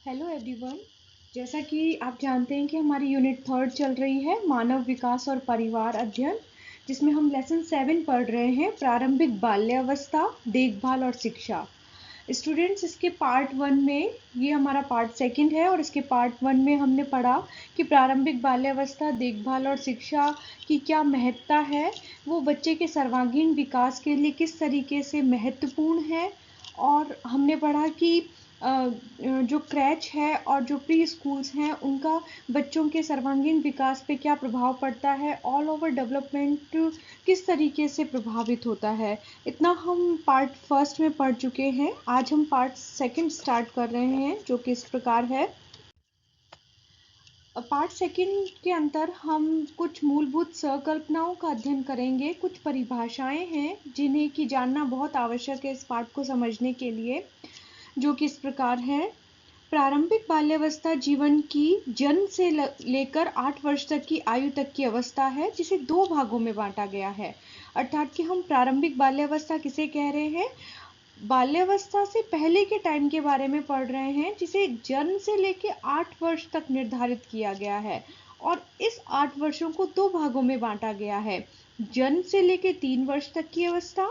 Hello everyone. जैसा कि आप जानते हैं कि हमारी यूनिट 3 चल रही है मानव विकास और परिवार अध्ययन, जिसमें हम लेसन 7 पढ़ रहे हैं प्रारंभिक बाल्यावस्था, देखभाल और शिक्षा। स्टूडेंट्स, इसके पार्ट 1 में, ये हमारा पार्ट 2 है और इसके पार्ट 1 में हमने पढ़ा कि प्रारंभिक बाल्यावस्था, देखभाल और शिक्षा की क्या महत्ता है, वो बच्चे के सर्वांगीण विकास के लिए किस तरीके से महत्वपूर्ण है। और हमने पढ़ा कि जो क्रैच है और जो प्री स्कूल्स हैं उनका बच्चों के सर्वांगीण विकास पे क्या प्रभाव पड़ता है, ऑल ओवर डेवलपमेंट किस तरीके से प्रभावित होता है। इतना हम पार्ट फर्स्ट में पढ़ चुके हैं। आज हम पार्ट 2 स्टार्ट कर रहे हैं, जो कि इस प्रकार है। पार्ट 2 के अंदर हम कुछ मूलभूत संकल्पनाओं का अध्ययन करेंगे। कुछ परिभाषाएं हैं जिन्हें कि जानना बहुत आवश्यक है इस पाठ को समझने के लिए, जो कि इस प्रकार है। प्रारंभिक बाल्यावस्था जीवन की जन्म से लेकर 8 वर्ष तक की आयु तक की अवस्था है, जिसे 2 भागों में बांटा गया है। अर्थात कि हम प्रारंभिक बाल्यावस्था किसे कह रहे हैं? बाल्यावस्था से पहले के टाइम के बारे में पढ़ रहे हैं, जिसे जन्म से लेकर 8 वर्ष तक निर्धारित किया गया है। और इस 8 वर्षों को 2 भागों में बांटा गया है, जन्म से लेकर 3 वर्ष तक की अवस्था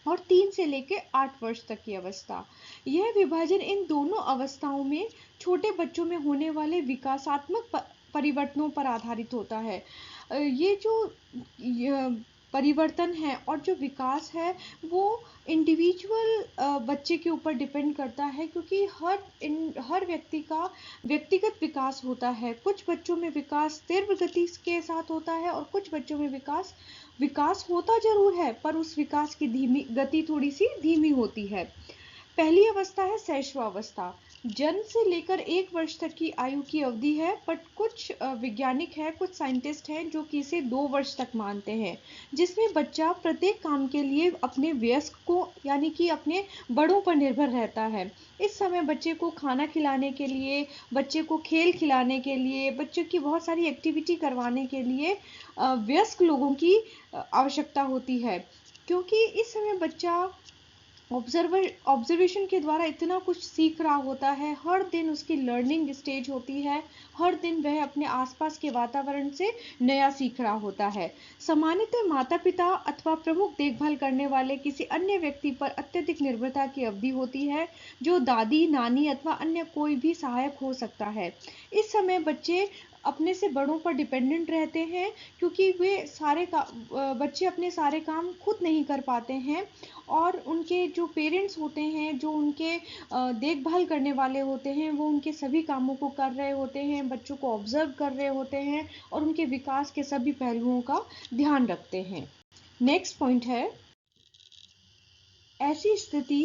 और 3 से लेकर 8 वर्ष तक की अवस्था। यह विभाजन इन दोनों अवस्थाओं में छोटे बच्चों में होने वाले विकासात्मक परिवर्तनों पर आधारित होता है। ये जो परिवर्तन है और जो विकास है वो इंडिविजुअल बच्चे के ऊपर डिपेंड करता है, क्योंकि हर व्यक्ति का व्यक्तिगत विकास होता है। कुछ बच्चों में विकास तीव्र गति के साथ होता है और कुछ बच्चों में विकास होता जरूर है, पर उस विकास की धीमी गति थोड़ी सी धीमी होती है। पहली अवस्था है शैशवावस्था। जन्म से लेकर 1 वर्ष तक की आयु की अवधि है, बट कुछ वैज्ञानिक हैं, कुछ साइंटिस्ट हैं जो कि इसे 2 वर्ष तक मानते हैं, जिसमें बच्चा प्रत्येक काम के लिए अपने वयस्क को यानी कि अपने बड़ों पर निर्भर रहता है। इस समय बच्चे को खाना खिलाने के लिए, बच्चे को खेल खिलाने के लिए, बच्चों की बहुत सारी एक्टिविटी करवाने के लिए वयस्क लोगों की आवश्यकता होती है, क्योंकि इस समय बच्चा ऑब्जर्वेशन के द्वारा इतना कुछ सीख रहा होता है। हर दिन उसकी लर्निंग स्टेज होती है, हर दिन वह अपने आसपास के वातावरण से नया सीख रहा होता है। सामान्यतः माता पिता अथवा प्रमुख देखभाल करने वाले किसी अन्य व्यक्ति पर अत्यधिक निर्भरता की अवधि होती है, जो दादी, नानी अथवा अन्य कोई भी सहायक हो सकता है। इस समय बच्चे अपने से बड़ों पर डिपेंडेंट रहते हैं, क्योंकि बच्चे अपने सारे काम खुद नहीं कर पाते हैं और उनके जो पेरेंट्स होते हैं, जो उनके देखभाल करने वाले होते हैं, वो उनके सभी कामों को कर रहे होते हैं, बच्चों को ऑब्जर्व कर रहे होते हैं और उनके विकास के सभी पहलुओं का ध्यान रखते हैं। नेक्स्ट पॉइंट है, ऐसी स्थिति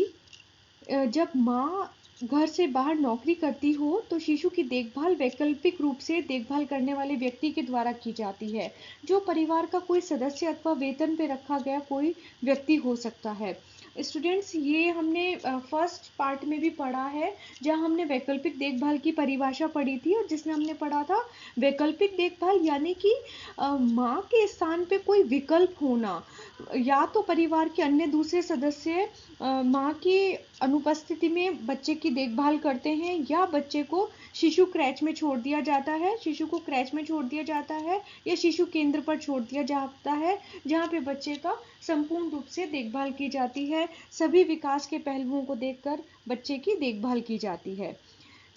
जब माँ घर से बाहर नौकरी करती हो तो शिशु की देखभाल वैकल्पिक रूप से देखभाल करने वाले व्यक्ति के द्वारा की जाती है, जो परिवार का कोई सदस्य अथवा वेतन पे रखा गया कोई व्यक्ति हो सकता है। स्टूडेंट्स, ये हमने फर्स्ट पार्ट में भी पढ़ा है, जहाँ हमने वैकल्पिक देखभाल की परिभाषा पढ़ी थी और जिसमें हमने पढ़ा था वैकल्पिक देखभाल यानी कि माँ के स्थान पे कोई विकल्प होना, या तो परिवार के अन्य दूसरे सदस्य माँ की अनुपस्थिति में बच्चे की देखभाल करते हैं, या बच्चे को शिशु क्रैच में छोड़ दिया जाता है, शिशु को क्रैच में छोड़ दिया जाता है या शिशु केंद्र पर छोड़ दिया जाता है, जहाँ पे बच्चे का संपूर्ण रूप से देखभाल की जाती है। सभी विकास के पहलुओं को देखकर बच्चे की देखभाल की जाती है।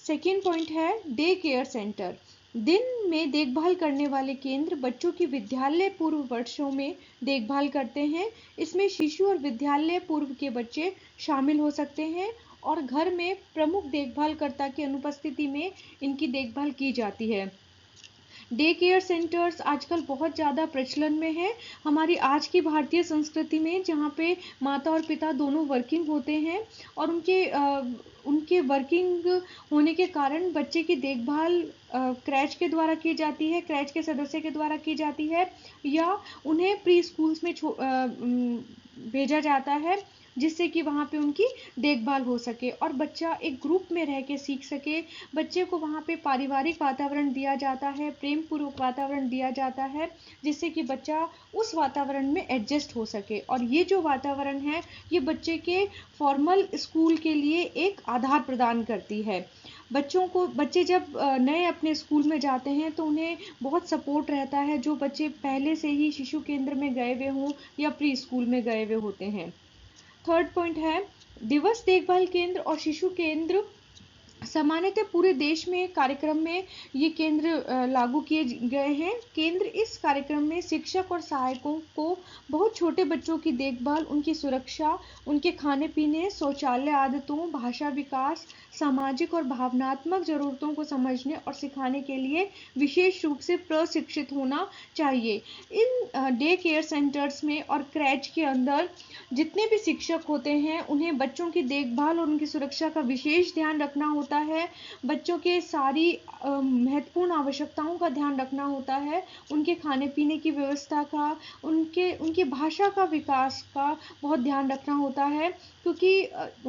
सेकेंड पॉइंट है डे केयर सेंटर। दिन में देखभाल करने वाले केंद्र बच्चों की विद्यालय पूर्व वर्षों में देखभाल करते हैं। इसमें शिशु और विद्यालय पूर्व के बच्चे शामिल हो सकते हैं और घर में प्रमुख देखभालकर्ता की अनुपस्थिति में इनकी देखभाल की जाती है। डे केयर सेंटर्स आजकल बहुत ज़्यादा प्रचलन में है हमारी आज की भारतीय संस्कृति में, जहाँ पे माता और पिता दोनों वर्किंग होते हैं और उनके वर्किंग होने के कारण बच्चे की देखभाल क्रैच के द्वारा की जाती है, क्रैच के सदस्य के द्वारा की जाती है, या उन्हें प्री स्कूल्स में भेजा जाता है, जिससे कि वहाँ पे उनकी देखभाल हो सके और बच्चा एक ग्रुप में रह के सीख सके। बच्चे को वहाँ पे पारिवारिक वातावरण दिया जाता है, प्रेम पूर्वक वातावरण दिया जाता है, जिससे कि बच्चा उस वातावरण में एडजस्ट हो सके। और ये जो वातावरण है ये बच्चे के फॉर्मल स्कूल के लिए एक आधार प्रदान करती है। बच्चे जब नए अपने स्कूल में जाते हैं तो उन्हें बहुत सपोर्ट रहता है, जो बच्चे पहले से ही शिशु केंद्र में गए हुए हों या प्री स्कूल में गए हुए होते हैं। थर्ड पॉइंट है दिवस देखभाल केंद्र और शिशु केंद्र। सामान्यतः पूरे देश में कार्यक्रम में ये केंद्र लागू किए गए हैं। केंद्र इस कार्यक्रम में शिक्षक और सहायकों को बहुत छोटे बच्चों की देखभाल, उनकी सुरक्षा, उनके खाने पीने, शौचालय आदतों, भाषा विकास, सामाजिक और भावनात्मक जरूरतों को समझने और सिखाने के लिए विशेष रूप से प्रशिक्षित होना चाहिए। इन डे केयर सेंटर्स में और क्रैच के अंदर जितने भी शिक्षक होते हैं उन्हें बच्चों की देखभाल और उनकी सुरक्षा का विशेष ध्यान रखना होता है। बच्चों के सारी महत्वपूर्ण आवश्यकताओं का ध्यान रखना होता है, उनके खाने पीने की व्यवस्था का, उनकी भाषा का विकास का बहुत ध्यान रखना होता है, क्योंकि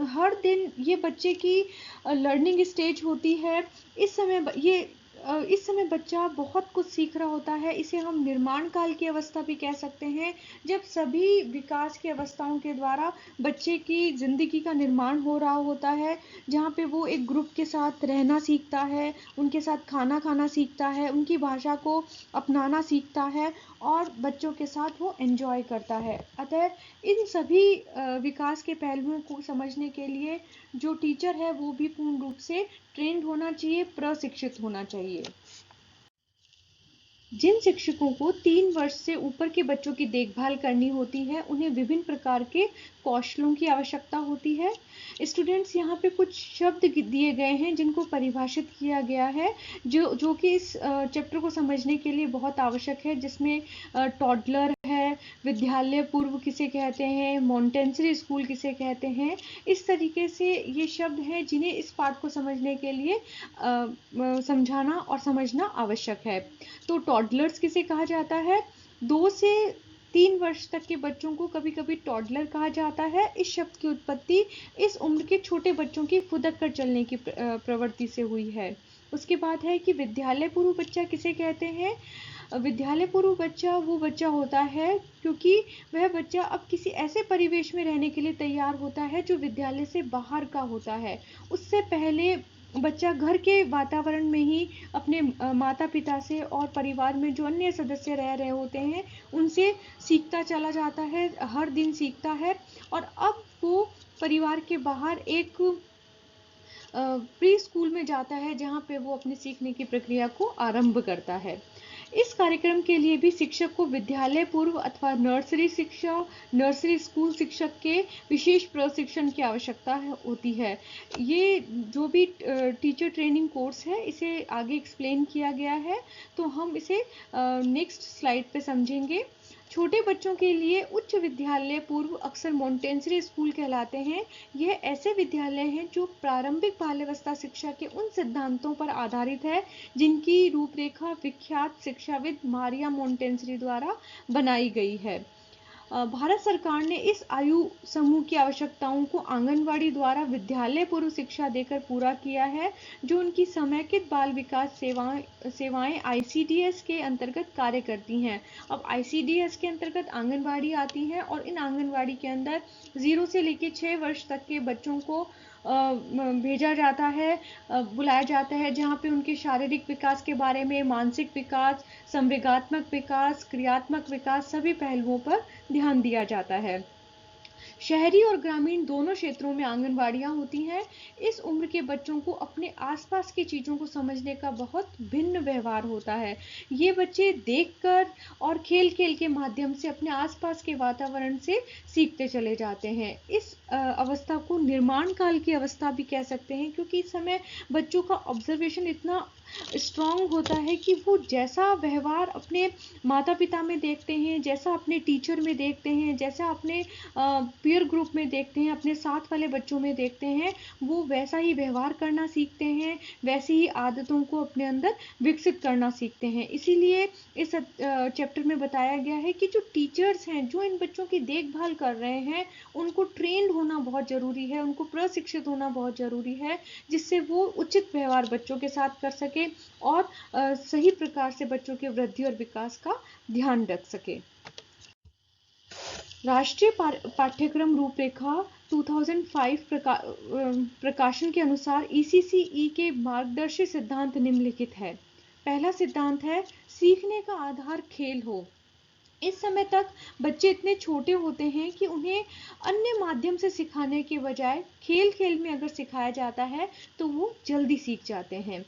हर दिन ये बच्चे की लर्निंग स्टेज होती है। इस समय बच्चा बहुत कुछ सीख रहा होता है। इसे हम निर्माण काल की अवस्था भी कह सकते हैं, जब सभी विकास की अवस्थाओं के द्वारा बच्चे की जिंदगी का निर्माण हो रहा होता है, जहाँ पे वो एक ग्रुप के साथ रहना सीखता है, उनके साथ खाना खाना सीखता है, उनकी भाषा को अपनाना सीखता है और बच्चों के साथ वो एंजॉय करता है। अतः इन सभी विकास के पहलुओं को समझने के लिए जो टीचर है वो भी पूर्ण रूप से ट्रेंड होना चाहिए, प्रशिक्षित होना चाहिए। जिन शिक्षकों को 3 वर्ष से ऊपर के बच्चों की देखभाल करनी होती है, उन्हें विभिन्न प्रकार के कौशलों की आवश्यकता होती है। स्टूडेंट्स, यहाँ पे कुछ शब्द दिए गए हैं जिनको परिभाषित किया गया है, जो कि इस चैप्टर को समझने के लिए बहुत आवश्यक है, जिसमें टॉडलर है, विद्यालय पूर्व किसे कहते हैं, मॉन्टेसरी स्कूल किसे कहते हैं। इस तरीके से ये शब्द हैं जिन्हें इस पाठ को समझने के लिए समझाना और समझना आवश्यक है। तो टॉडलर्स किसे कहा जाता है? 2 से 3 वर्ष तक के बच्चों को कभी-कभी टॉडलर कहा जाता है। इस शब्द की उत्पत्ति इस उम्र के छोटे बच्चों की फुदक कर चलने की प्रवृत्ति से हुई है। उसके बाद है कि विद्यालय पूर्व बच्चा किसे कहते हैं? विद्यालय पूर्व बच्चा वो बच्चा होता है क्योंकि वह बच्चा अब किसी ऐसे परिवेश में रहने के लिए तैयार होता है जो विद्यालय से बाहर का होता है। उससे पहले बच्चा घर के वातावरण में ही अपने माता पिता से और परिवार में जो अन्य सदस्य रह रहे होते हैं उनसे सीखता चला जाता है, हर दिन सीखता है, और अब वो परिवार के बाहर एक प्री स्कूल में जाता है जहाँ पे वो अपनी सीखने की प्रक्रिया को आरंभ करता है। इस कार्यक्रम के लिए भी शिक्षक को विद्यालय पूर्व अथवा नर्सरी स्कूल शिक्षक के विशेष प्रशिक्षण की आवश्यकता होती है। ये जो भी टीचर ट्रेनिंग कोर्स है इसे आगे एक्सप्लेन किया गया है, तो हम इसे नेक्स्ट स्लाइड पे समझेंगे। छोटे बच्चों के लिए उच्च विद्यालय पूर्व अक्सर मॉन्टेसरी स्कूल कहलाते हैं। यह ऐसे विद्यालय हैं जो प्रारंभिक बाल्यावस्था शिक्षा के उन सिद्धांतों पर आधारित है जिनकी रूपरेखा विख्यात शिक्षाविद मारिया मॉन्टेसरी द्वारा बनाई गई है। भारत सरकार ने इस आयु समूह की आवश्यकताओं को आंगनवाड़ी द्वारा विद्यालय पूर्व शिक्षा देकर पूरा किया है, जो उनकी समेकित बाल विकास सेवाएं आईसीडीएस के अंतर्गत कार्य करती हैं। अब आईसीडीएस के अंतर्गत आंगनवाड़ी आती है और इन आंगनवाड़ी के अंदर 0 से लेकर 6 वर्ष तक के बच्चों को भेजा जाता है, बुलाया जाता है, जहाँ पे उनके शारीरिक विकास के बारे में, मानसिक विकास, संवेगात्मक विकास, क्रियात्मक विकास, सभी पहलुओं पर ध्यान दिया जाता है। शहरी और ग्रामीण दोनों क्षेत्रों में आंगनवाड़ियाँ होती हैं। इस उम्र के बच्चों को अपने आसपास की चीज़ों को समझने का बहुत भिन्न व्यवहार होता है। ये बच्चे देखकर और खेल-खेल के माध्यम से अपने आसपास के वातावरण से सीखते चले जाते हैं। इस अवस्था को निर्माण काल की अवस्था भी कह सकते हैं, क्योंकि इस समय बच्चों का ऑब्जर्वेशन इतना स्ट्रॉन्ग होता है कि वो जैसा व्यवहार अपने माता पिता में देखते हैं, जैसा अपने टीचर में देखते हैं, जैसा अपने पीयर ग्रुप में देखते हैं, अपने साथ वाले बच्चों में देखते हैं, वो वैसा ही व्यवहार करना सीखते हैं, वैसी ही आदतों को अपने अंदर विकसित करना सीखते हैं। इसीलिए इस चैप्टर में बताया गया है कि जो टीचर्स हैं, जो इन बच्चों की देखभाल कर रहे हैं, उनको ट्रेंड होना बहुत ज़रूरी है, उनको प्रशिक्षित होना बहुत ज़रूरी है, जिससे वो उचित व्यवहार बच्चों के साथ कर सके और सही प्रकार से बच्चों के वृद्धि और विकास का ध्यान रख सके। राष्ट्रीय पाठ्यक्रम रूपरेखा 2005 प्रकाशन के अनुसार ECCE के मार्गदर्शी सिद्धांत निम्नलिखित है। पहला सिद्धांत है, सीखने का आधार खेल हो। इस समय तक बच्चे इतने छोटे होते हैं कि उन्हें अन्य माध्यम से सिखाने के बजाय खेल खेल में अगर सिखाया जाता है तो वो जल्दी सीख जाते हैं।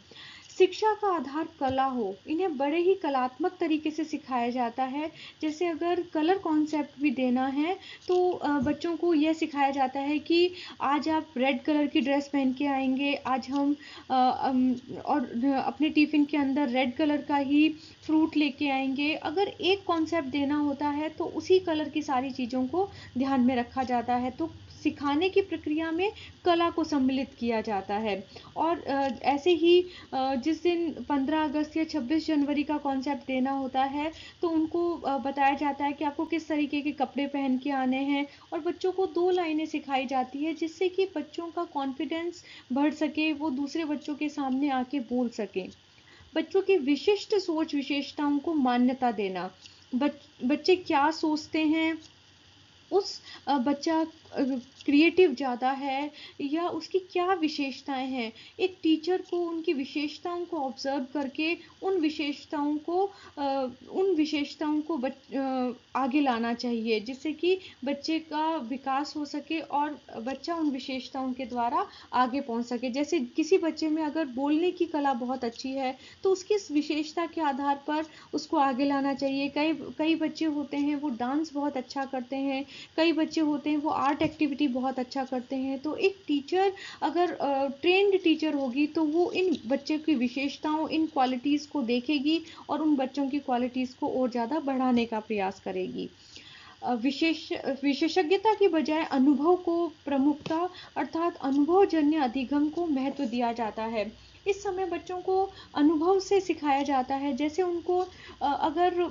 शिक्षा का आधार कला हो, इन्हें बड़े ही कलात्मक तरीके से सिखाया जाता है। जैसे अगर कलर कॉन्सेप्ट भी देना है तो बच्चों को यह सिखाया जाता है कि आज आप रेड कलर की ड्रेस पहन के आएंगे, आज हम और अपने टिफिन के अंदर रेड कलर का ही फ्रूट लेके आएंगे। अगर एक कॉन्सेप्ट देना होता है तो उसी कलर की सारी चीज़ों को ध्यान में रखा जाता है। तो सिखाने की प्रक्रिया में कला को सम्मिलित किया जाता है। और ऐसे ही जिस दिन 15 अगस्त या 26 जनवरी का कॉन्सेप्ट देना होता है तो उनको बताया जाता है कि आपको किस तरीके के कपड़े पहन के आने हैं, और बच्चों को 2 लाइनें सिखाई जाती है जिससे कि बच्चों का कॉन्फिडेंस बढ़ सके, वो दूसरे बच्चों के सामने आके बोल सकें। बच्चों की विशिष्ट सोच विशेषताओं को मान्यता देना, बच्चे क्या सोचते हैं, उस बच्चा क्रिएटिव ज़्यादा है या उसकी क्या विशेषताएं हैं। एक टीचर को उनकी विशेषताओं को ऑब्जर्व करके उन विशेषताओं को आगे लाना चाहिए, जिससे कि बच्चे का विकास हो सके और बच्चा उन विशेषताओं के द्वारा आगे पहुंच सके। जैसे किसी बच्चे में अगर बोलने की कला बहुत अच्छी है तो उसकी इस विशेषता के आधार पर उसको आगे लाना चाहिए। कई कई बच्चे होते हैं वो डांस बहुत अच्छा करते हैं, कई बच्चे होते हैं वो आर्ट एक्टिविटी बहुत अच्छा करते हैं। तो एक टीचर अगर ट्रेंड टीचर होगी तो वो इन बच्चे की विशेषताओं, इन क्वालिटीज़ को देखेगी और उन बच्चों की क्वालिटीज़ को और ज़्यादा बढ़ाने का प्रयास करेगी। विशेषज्ञता की बजाय अनुभव को प्रमुखता, अर्थात अनुभवजन्य अधिगम को महत्व दिया जाता है। इस समय बच्चों को अनुभव से सिखाया जाता है। जैसे उनको अगर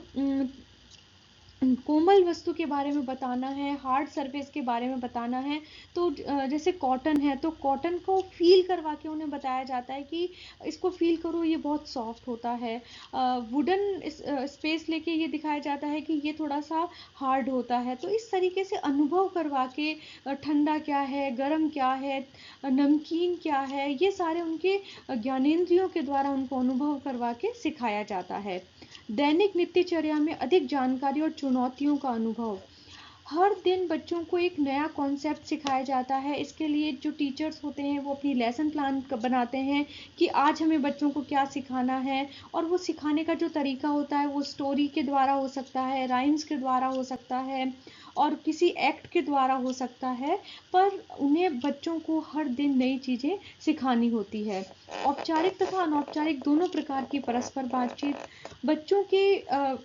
कोमल वस्तु के बारे में बताना है, हार्ड सरफेस के बारे में बताना है, तो जैसे कॉटन है तो कॉटन को फील करवा के उन्हें बताया जाता है कि इसको फील करो, ये बहुत सॉफ्ट होता है। वुडन स्पेस लेके ये दिखाया जाता है कि ये थोड़ा सा हार्ड होता है। तो इस तरीके से अनुभव करवा के ठंडा क्या है, गर्म क्या है, नमकीन क्या है, ये सारे उनके ज्ञानेंद्रियों के द्वारा उनको अनुभव करवा के सिखाया जाता है। दैनिक नित्यचर्या में अधिक जानकारी और चुनौतियों का अनुभव, हर दिन बच्चों को एक नया कॉन्सेप्ट सिखाया जाता है। इसके लिए जो टीचर्स होते हैं वो अपनी लेसन प्लान बनाते हैं कि आज हमें बच्चों को क्या सिखाना है, और वो सिखाने का जो तरीका होता है वो स्टोरी के द्वारा हो सकता है, राइम्स के द्वारा हो सकता है और किसी एक्ट के द्वारा हो सकता है, पर उन्हें बच्चों को हर दिन नई चीज़ें सिखानी होती है। औपचारिक तथा अनौपचारिक दोनों प्रकार की परस्पर बातचीत, बच्चों के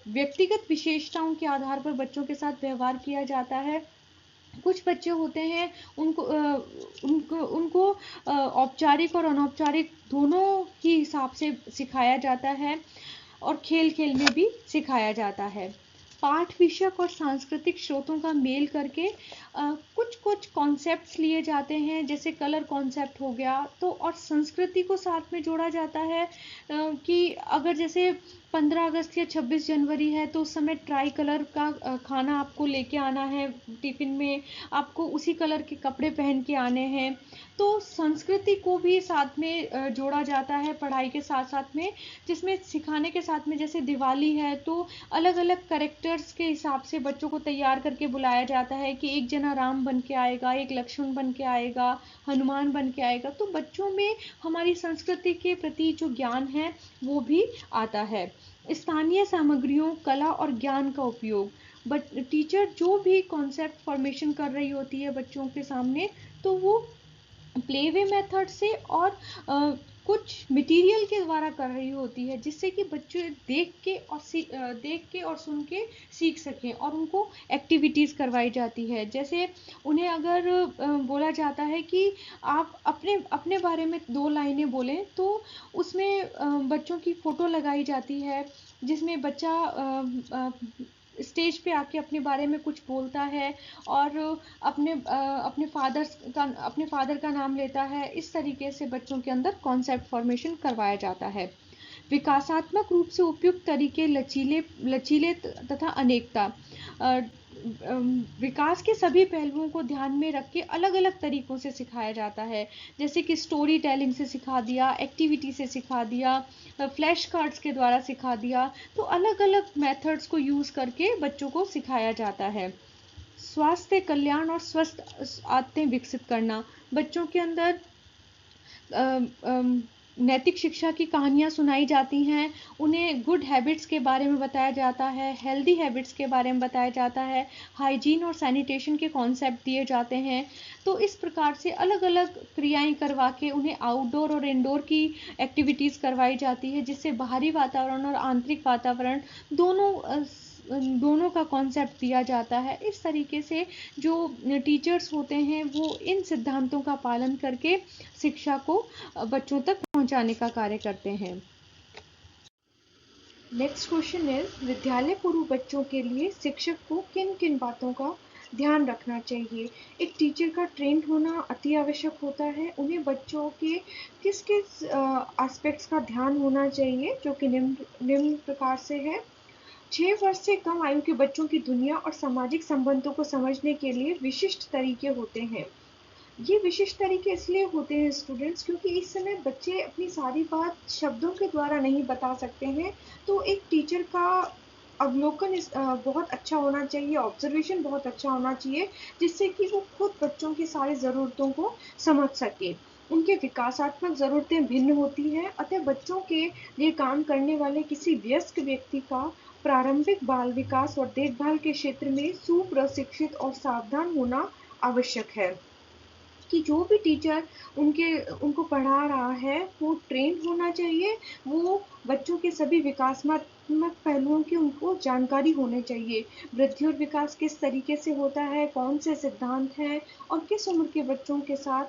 व्यक्तिगत विशेषताओं के आधार पर बच्चों के साथ व्यवहार किया जाता है। कुछ बच्चे होते हैं उनको औपचारिक और अनौपचारिक दोनों ही हिसाब से सिखाया जाता है और खेल खेल में भी सिखाया जाता है। पाठ विषयक और सांस्कृतिक स्रोतों का मेल करके कुछ कुछ कॉन्सेप्ट्स लिए जाते हैं, जैसे कलर कॉन्सेप्ट हो गया, तो और संस्कृति को साथ में जोड़ा जाता है कि अगर जैसे 15 अगस्त या 26 जनवरी है तो उस समय ट्राई कलर का खाना आपको लेके आना है टिफ़िन में, आपको उसी कलर के कपड़े पहन के आने हैं। तो संस्कृति को भी साथ में जोड़ा जाता है पढ़ाई के साथ साथ में, जिसमें सिखाने के साथ में जैसे दिवाली है तो अलग अलग कैरेक्टर्स के हिसाब से बच्चों को तैयार करके बुलाया जाता है कि एक जना राम बन के आएगा, एक लक्ष्मण बन के आएगा, हनुमान बन के आएगा। तो बच्चों में हमारी संस्कृति के प्रति जो ज्ञान है वो भी आता है। स्थानीय सामग्रियों, कला और ज्ञान का उपयोग, बट टीचर जो भी कॉन्सेप्ट फॉर्मेशन कर रही होती है बच्चों के सामने, तो वो प्लेवे मेथड से और कुछ मटेरियल के द्वारा कर रही होती है, जिससे कि बच्चे देख के और सुन के सीख सकें, और उनको एक्टिविटीज़ करवाई जाती है। जैसे उन्हें अगर बोला जाता है कि आप अपने अपने बारे में 2 लाइनें बोलें, तो उसमें बच्चों की फ़ोटो लगाई जाती है जिसमें बच्चा स्टेज पे आके अपने बारे में कुछ बोलता है और अपने फादर का नाम लेता है। इस तरीके से बच्चों के अंदर कॉन्सेप्ट फॉर्मेशन करवाया जाता है। विकासात्मक रूप से उपयुक्त तरीके, लचीले लचीले तथा अनेकता, विकास के सभी पहलुओं को ध्यान में रख के अलग-अलग तरीकों से सिखाया जाता है। जैसे कि स्टोरी टेलिंग से सिखा दिया, एक्टिविटी से सिखा दिया, फ्लैश कार्ड्स के द्वारा सिखा दिया। तो अलग-अलग मेथड्स को यूज़ करके बच्चों को सिखाया जाता है। स्वास्थ्य कल्याण और स्वस्थ आदतें विकसित करना, बच्चों के अंदर नैतिक शिक्षा की कहानियाँ सुनाई जाती हैं, उन्हें गुड हैबिट्स के बारे में बताया जाता है, हेल्दी हैबिट्स के बारे में बताया जाता है, हाइजीन और सैनिटेशन के कॉन्सेप्ट दिए जाते हैं। तो इस प्रकार से अलग-अलग क्रियाएं करवा के उन्हें आउटडोर और इंडोर की एक्टिविटीज़ करवाई जाती है, जिससे बाहरी वातावरण और आंतरिक वातावरण दोनों का कॉन्सेप्ट दिया जाता है। इस तरीके से जो टीचर्स होते हैं वो इन सिद्धांतों का पालन करके शिक्षा को बच्चों तक पहुंचाने का कार्य करते हैं। नेक्स्ट क्वेश्चन इज, विद्यालय पूर्व बच्चों के लिए शिक्षक को किन किन बातों का ध्यान रखना चाहिए? एक टीचर का ट्रेंड होना अति आवश्यक होता है। उन्हें बच्चों के किस किस एस्पेक्ट्स का ध्यान होना चाहिए, जो कि निम्न प्रकार से है। 6 वर्ष से कम आयु के बच्चों की दुनिया और सामाजिक संबंधों को समझने के लिए विशिष्ट तरीके होते हैं। ये विशिष्ट तरीके इसलिए होते हैं स्टूडेंट्स, क्योंकि इस समय बच्चे अपनी सारी बात शब्दों के द्वारा नहीं बता सकते हैं। तो एक टीचर का अवलोकन बहुत अच्छा होना चाहिए, ऑब्जर्वेशन बहुत अच्छा होना चाहिए, जिससे कि वो खुद बच्चों की सारी ज़रूरतों को समझ सके। उनके विकासात्मक ज़रूरतें भिन्न होती हैं, अतः बच्चों के लिए काम करने वाले किसी वयस्क व्यक्ति का प्रारंभिक बाल विकास और देखभाल के क्षेत्र में सुप्रशिक्षित और सावधान होना आवश्यक है। कि जो भी टीचर उनको पढ़ा रहा है वो ट्रेंड होना चाहिए, वो बच्चों के सभी विकासात्मक पहलुओं की उनको जानकारी होनी चाहिए। वृद्धि और विकास किस तरीके से होता है, कौन से सिद्धांत हैं और किस उम्र के बच्चों के साथ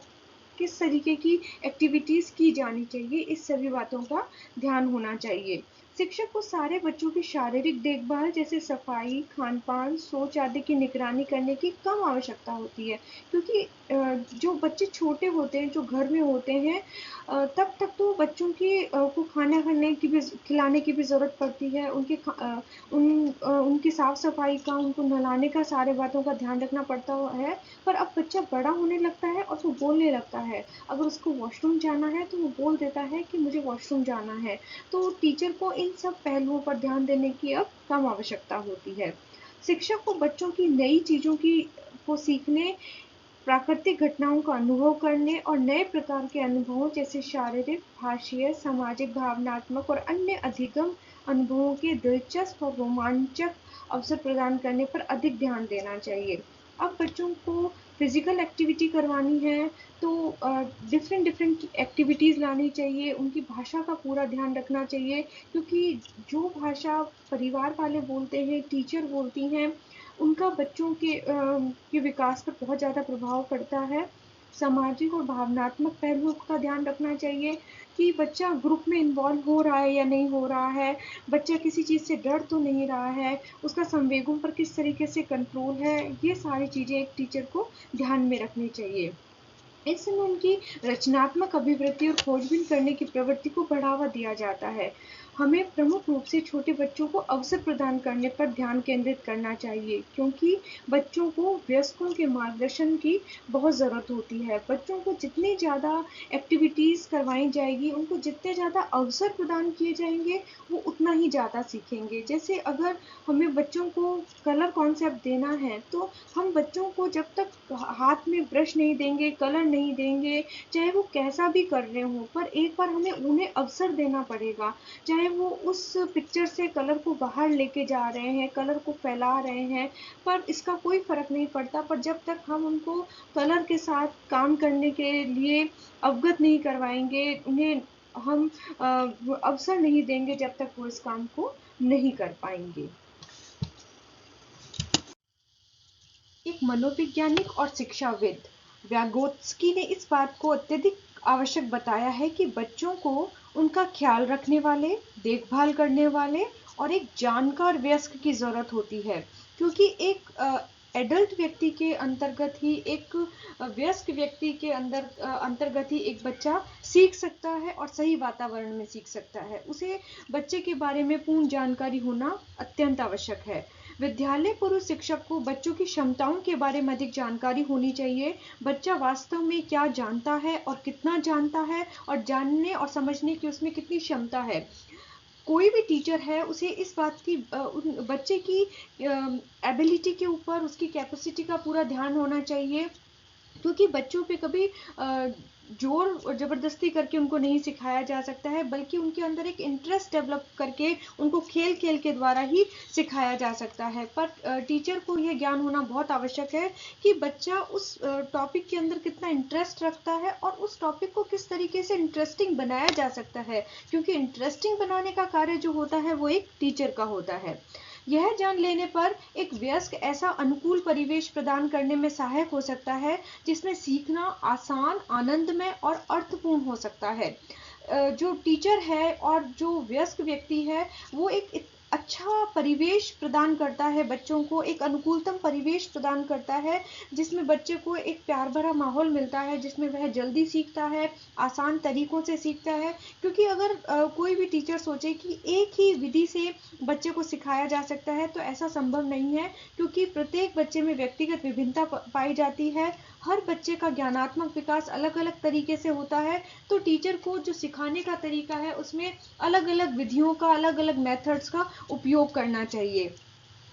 किस तरीके की एक्टिविटीज़ की जानी चाहिए, इस सभी बातों का ध्यान होना चाहिए। शिक्षक को सारे बच्चों की शारीरिक देखभाल जैसे सफाई, खान-पान, सोच आदि की निगरानी करने की कम आवश्यकता होती है, क्योंकि जो बच्चे छोटे होते हैं, जो घर में होते हैं, तब तक तो बच्चों को खाना खिलाने की भी ज़रूरत पड़ती है। उनकी साफ-सफाई का, उनको नहलाने का, सारे बातों का ध्यान रखना पड़ता है। पर अब बच्चा बड़ा होने लगता है और वो बोलने लगता है। अगर उसको वॉशरूम जाना है तो वो बोल देता है कि मुझे वॉशरूम जाना है। तो टीचर को इन सब पहलुओं पर ध्यान देने की अब कम आवश्यकता होती है। शिक्षक को बच्चों की नई चीज़ों को सीखने, प्राकृतिक घटनाओं का अनुभव करने और नए प्रकार के अनुभवों जैसे शारीरिक, भाषीय, सामाजिक, भावनात्मक और अन्य अधिगम अनुभवों के दिलचस्प और रोमांचक अवसर प्रदान करने पर अधिक ध्यान देना चाहिए। अब बच्चों को फिजिकल एक्टिविटी करवानी है तो डिफरेंट डिफरेंट एक्टिविटीज़ लानी चाहिए, उनकी भाषा का पूरा ध्यान रखना चाहिए, क्योंकि जो भाषा परिवार वाले बोलते हैं, टीचर बोलती हैं, उनका बच्चों के विकास पर बहुत ज़्यादा प्रभाव पड़ता है। सामाजिक और भावनात्मक पहलुओं का ध्यान रखना चाहिए कि बच्चा ग्रुप में इन्वॉल्व हो रहा है या नहीं हो रहा है, बच्चा किसी चीज़ से डर तो नहीं रहा है, उसका संवेगों पर किस तरीके से कंट्रोल है, ये सारी चीज़ें एक टीचर को ध्यान में रखनी चाहिए। इस समय उनकी रचनात्मक अभिवृत्ति और खोजबीन करने की प्रवृत्ति को बढ़ावा दिया जाता है। हमें प्रमुख रूप से छोटे बच्चों को अवसर प्रदान करने पर ध्यान केंद्रित करना चाहिए, क्योंकि बच्चों को वयस्कों के मार्गदर्शन की बहुत ज़रूरत होती है। बच्चों को जितनी ज़्यादा एक्टिविटीज़ करवाई जाएगी, उनको जितने ज़्यादा अवसर प्रदान किए जाएंगे, वो उतना ही ज़्यादा सीखेंगे। जैसे अगर हमें बच्चों को कलर कॉन्सेप्ट देना है, तो हम बच्चों को जब तक हाथ में ब्रश नहीं देंगे, कलर नहीं देंगे, चाहे वो कैसा भी कर रहे हों, पर एक बार हमें उन्हें अवसर देना पड़ेगा। चाहे वो उस पिक्चर से कलर को बाहर लेके जा रहे हैं, कलर को फैला रहे हैं, पर इसका कोई फ़र्क नहीं पड़ता। पर जब तक हम उनको कलर के साथ काम करने के लिए अवगत नहीं करवाएँगे, उन्हें हम अवसर नहीं देंगे, जब तक वो इस काम को नहीं कर पाएँगे। एक मनोवैज्ञानिक और शिक्षाविद व्यागोत्स्की ने इस बात को अत्यधिक आवश्यक बताया है कि बच्चों को उनका ख्याल रखने वाले, देखभाल करने वाले और एक जानकार वयस्क की ज़रूरत होती है, क्योंकि एक एडल्ट व्यक्ति के अंतर्गत ही एक वयस्क व्यक्ति के अंतर्गत ही एक बच्चा सीख सकता है और सही वातावरण में सीख सकता है। उसे बच्चे के बारे में पूर्ण जानकारी होना अत्यंत आवश्यक है। विद्यालय पूर्व शिक्षक को बच्चों की क्षमताओं के बारे में अधिक जानकारी होनी चाहिए। बच्चा वास्तव में क्या जानता है और कितना जानता है, और जानने और समझने की उसमें कितनी क्षमता है। कोई भी टीचर है उसे इस बात की बच्चे की एबिलिटी के ऊपर, उसकी कैपेसिटी का पूरा ध्यान होना चाहिए, क्योंकि बच्चों पे कभी जोर और ज़बरदस्ती करके उनको नहीं सिखाया जा सकता है, बल्कि उनके अंदर एक इंटरेस्ट डेवलप करके उनको खेल-खेल के द्वारा ही सिखाया जा सकता है। पर टीचर को यह ज्ञान होना बहुत आवश्यक है कि बच्चा उस टॉपिक के अंदर कितना इंटरेस्ट रखता है और उस टॉपिक को किस तरीके से इंटरेस्टिंग बनाया जा सकता है, क्योंकि इंटरेस्टिंग बनाने का कार्य जो होता है वो एक टीचर का होता है। यह जान लेने पर एक वयस्क ऐसा अनुकूल परिवेश प्रदान करने में सहायक हो सकता है जिसमें सीखना आसान, आनंदमय और अर्थपूर्ण हो सकता है। जो टीचर है और जो वयस्क व्यक्ति है वो एक अच्छा परिवेश प्रदान करता है, बच्चों को एक अनुकूलतम परिवेश प्रदान करता है, जिसमें बच्चे को एक प्यार भरा माहौल मिलता है, जिसमें वह जल्दी सीखता है, आसान तरीकों से सीखता है। क्योंकि अगर कोई भी टीचर सोचे कि एक ही विधि से बच्चे को सिखाया जा सकता है तो ऐसा संभव नहीं है, क्योंकि प्रत्येक बच्चे में व्यक्तिगत विभिन्नता पाई जाती है। हर बच्चे का ज्ञानात्मक विकास अलग-अलग तरीके से होता है, तो टीचर को जो सिखाने का तरीका है उसमें अलग-अलग विधियों का, अलग-अलग मेथड्स का उपयोग करना चाहिए।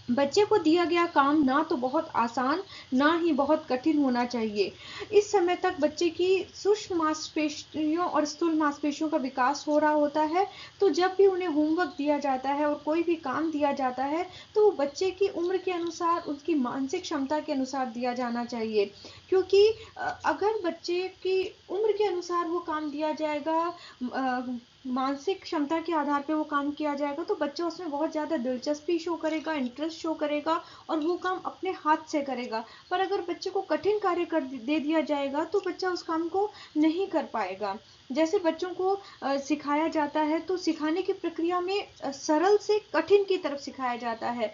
बच्चे को दिया गया काम ना तो बहुत आसान, ना ही बहुत कठिन होना चाहिए। इस समय तक बच्चे की सूक्ष्म मांसपेशियों और स्थूल मांसपेशियों का विकास हो रहा होता है, तो जब भी उन्हें होमवर्क दिया जाता है और कोई भी काम दिया जाता है, तो वो बच्चे की उम्र के अनुसार, उसकी मानसिक क्षमता के अनुसार दिया जाना चाहिए। क्योंकि अगर बच्चे की उम्र के अनुसार वो काम दिया जाएगा, मानसिक क्षमता के आधार पे वो काम किया जाएगा, तो बच्चा उसमें बहुत ज़्यादा दिलचस्पी शो करेगा, इंटरेस्ट शो करेगा और वो काम अपने हाथ से करेगा। पर अगर बच्चे को कठिन कार्य कर दे दिया जाएगा तो बच्चा उस काम को नहीं कर पाएगा। जैसे बच्चों को सिखाया जाता है, तो सिखाने की प्रक्रिया में सरल से कठिन की तरफ सिखाया जाता है।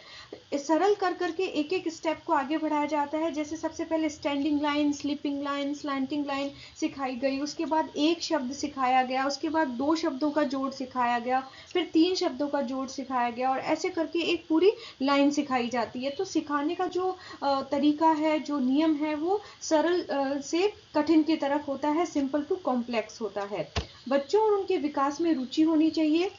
सरल कर करके एक-एक स्टेप को आगे बढ़ाया जाता है। जैसे सबसे पहले standing line, sleeping line, slanting line सिखाई गई, उसके बाद एक शब्द सिखाया गया, उसके बाद 2 शब्दों का जोड़ सिखाया गया, फिर 3 शब्दों का जोड़ सिखाया गया, और ऐसे करके एक पूरी लाइन सिखाई जाती है। तो सिखाने का जो तरीका है, जो नियम है, वो सरल से कठिन की तरफ होता है, सिंपल टू कॉम्प्लेक्स होता है। बच्चों और उनके विकास में रुचि होनी चाहिए।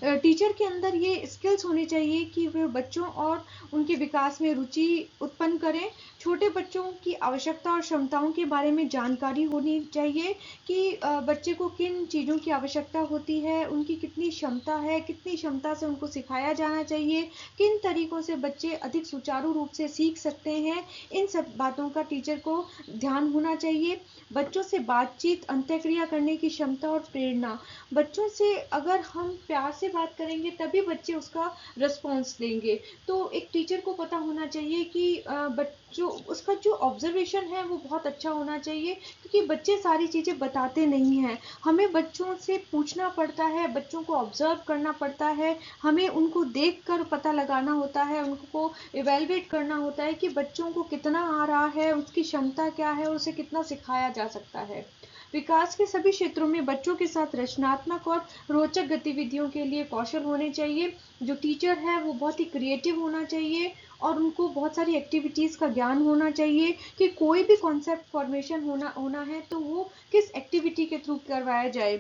टीचर के अंदर ये स्किल्स होनी चाहिए कि वे बच्चों और उनके विकास में रुचि उत्पन्न करें। छोटे बच्चों की आवश्यकता और क्षमताओं के बारे में जानकारी होनी चाहिए कि बच्चे को किन चीज़ों की आवश्यकता होती है, उनकी कितनी क्षमता है, कितनी क्षमता से उनको सिखाया जाना चाहिए, किन तरीकों से बच्चे अधिक सुचारू रूप से सीख सकते हैं। इन सब बातों का टीचर को ध्यान होना चाहिए। बच्चों से बातचीत, अंतःक्रिया करने की क्षमता और प्रेरणा। बच्चों से अगर हम प्यार से बात करेंगे तभी बच्चे उसका रिस्पॉन्स देंगे। तो एक टीचर को पता होना चाहिए कि बच्चों उसका जो ऑब्जर्वेशन है वो बहुत अच्छा होना चाहिए, क्योंकि बच्चे सारी चीज़ें बताते नहीं हैं। हमें बच्चों से पूछना पड़ता है, बच्चों को ऑब्जर्व करना पड़ता है, हमें उनको देखकर पता लगाना होता है, उनको इवैल्यूएट करना होता है कि बच्चों को कितना आ रहा है, उसकी क्षमता क्या है और उसे कितना सिखाया जा सकता है। विकास के सभी क्षेत्रों में बच्चों के साथ रचनात्मक और रोचक गतिविधियों के लिए कौशल होने चाहिए। जो टीचर है वो बहुत ही क्रिएटिव होना चाहिए और उनको बहुत सारी एक्टिविटीज़ का ज्ञान होना चाहिए कि कोई भी कॉन्सेप्ट फॉर्मेशन होना है तो वो किस एक्टिविटी के थ्रू करवाया जाए।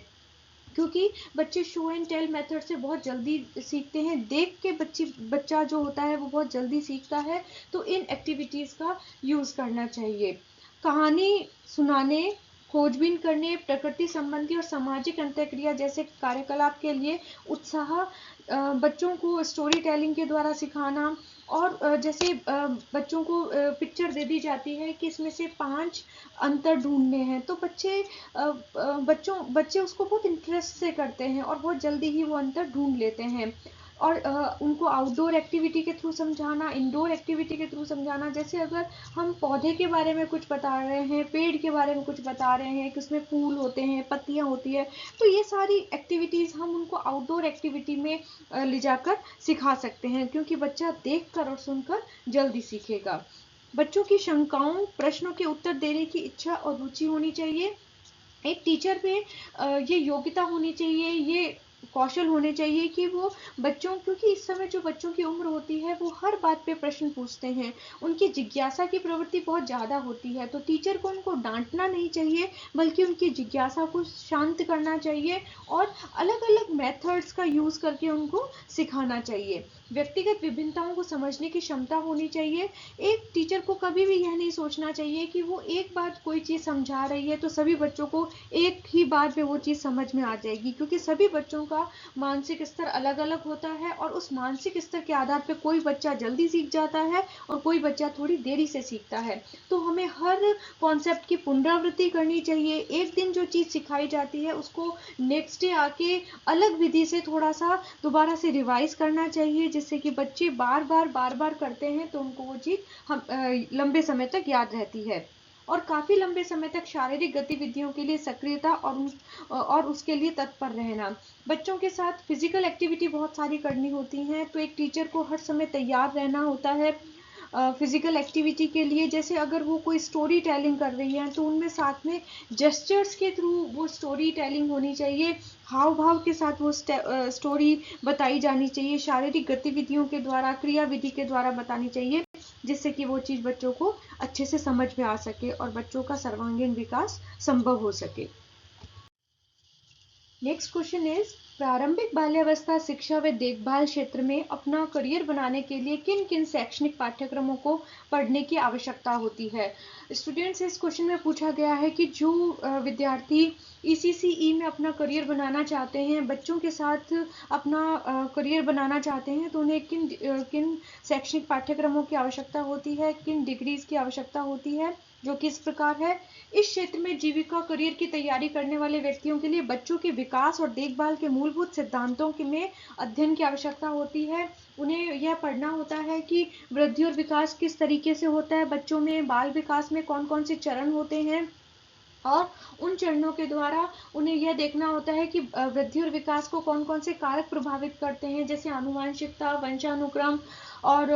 क्योंकि बच्चे शो एंड टेल मेथड से बहुत जल्दी सीखते हैं, देख के बच्चा जो होता है वो बहुत जल्दी सीखता है, तो इन एक्टिविटीज़ का यूज़ करना चाहिए। कहानी सुनाने, खोजबीन करने, प्रकृति संबंधी और सामाजिक अंतःक्रिया जैसे कार्यकलाप के लिए उत्साह, बच्चों को स्टोरी टेलिंग के द्वारा सिखाना, और जैसे बच्चों को पिक्चर दे दी जाती है कि इसमें से 5 अंतर ढूँढने हैं, तो बच्चे उसको बहुत इंटरेस्ट से करते हैं और बहुत जल्दी ही वो अंतर ढूँढ लेते हैं। और उनको आउटडोर एक्टिविटी के थ्रू समझाना, इंडोर एक्टिविटी के थ्रू समझाना, जैसे अगर हम पौधे के बारे में कुछ बता रहे हैं, पेड़ के बारे में कुछ बता रहे हैं कि उसमें फूल होते हैं, पत्तियाँ होती है, तो ये सारी एक्टिविटीज़ हम उनको आउटडोर एक्टिविटी में ले जाकर सिखा सकते हैं, क्योंकि बच्चा देखकर और सुनकर जल्दी सीखेगा। बच्चों की शंकाओं, प्रश्नों के उत्तर देने की इच्छा और रुचि होनी चाहिए। एक टीचर में ये योग्यता होनी चाहिए, ये कौशल होने चाहिए कि वो बच्चों, क्योंकि इस समय जो बच्चों की उम्र होती है वो हर बात पे प्रश्न पूछते हैं, उनकी जिज्ञासा की प्रवृत्ति बहुत ज़्यादा होती है, तो टीचर को उनको डांटना नहीं चाहिए बल्कि उनकी जिज्ञासा को शांत करना चाहिए और अलग अलग मेथड्स का यूज़ करके उनको सिखाना चाहिए। व्यक्तिगत विभिन्नताओं को समझने की क्षमता होनी चाहिए। एक टीचर को कभी भी यह नहीं सोचना चाहिए कि वो एक बार कोई चीज़ समझा रही है तो सभी बच्चों को एक ही बार में वो चीज़ समझ में आ जाएगी, क्योंकि सभी बच्चों का मानसिक स्तर अलग अलग होता है और उस मानसिक स्तर के आधार पर कोई बच्चा जल्दी सीख जाता है और कोई बच्चा थोड़ी देरी से सीखता है। तो हमें हर कॉन्सेप्ट की पुनरावृत्ति करनी चाहिए। एक दिन जो चीज़ सिखाई जाती है उसको नेक्स्ट डे आके अलग विधि से थोड़ा सा दोबारा से रिवाइज करना चाहिए, जिससे कि बच्चे बार बार करते हैं तो उनको वो चीज़ हम लंबे समय तक याद रहती है। और काफ़ी लंबे समय तक शारीरिक गतिविधियों के लिए सक्रियता और उसके लिए तत्पर रहना। बच्चों के साथ फिजिकल एक्टिविटी बहुत सारी करनी होती हैं, तो एक टीचर को हर समय तैयार रहना होता है फिजिकल एक्टिविटी के लिए। जैसे अगर वो कोई स्टोरी टेलिंग कर रही है तो उनमें साथ में जेस्चर्स के थ्रू वो स्टोरी टेलिंग होनी चाहिए, हाव भाव के साथ वो स्टोरी बताई जानी चाहिए, शारीरिक गतिविधियों के द्वारा, क्रिया विधि के द्वारा बतानी चाहिए, जिससे कि वो चीज़ बच्चों को अच्छे से समझ में आ सके और बच्चों का सर्वांगीण विकास संभव हो सके। नेक्स्ट क्वेश्चन इज, प्रारंभिक बाल्यावस्था शिक्षा व देखभाल क्षेत्र में अपना करियर बनाने के लिए किन किन शैक्षणिक पाठ्यक्रमों को पढ़ने की आवश्यकता होती है। स्टूडेंट्स, इस क्वेश्चन में पूछा गया है कि जो विद्यार्थी ECCE में अपना करियर बनाना चाहते हैं, बच्चों के साथ अपना करियर बनाना चाहते हैं, तो उन्हें किन शैक्षणिक पाठ्यक्रमों की आवश्यकता होती है, किन डिग्रीज की आवश्यकता होती है, जो कि इस प्रकार है। इस क्षेत्र में जीविका करियर की तैयारी करने वाले व्यक्तियों के लिए बच्चों के विकास और देखभाल के मूलभूत सिद्धांतों के में अध्ययन की आवश्यकता होती है। उन्हें यह पढ़ना होता है कि वृद्धि और विकास किस तरीके से होता है बच्चों में, बाल विकास में कौन कौन से चरण होते हैं और उन चरणों के द्वारा उन्हें यह देखना होता है कि वृद्धि और विकास को कौन कौन से कारक प्रभावित करते हैं, जैसे आनुवंशिकता, वंशानुक्रम और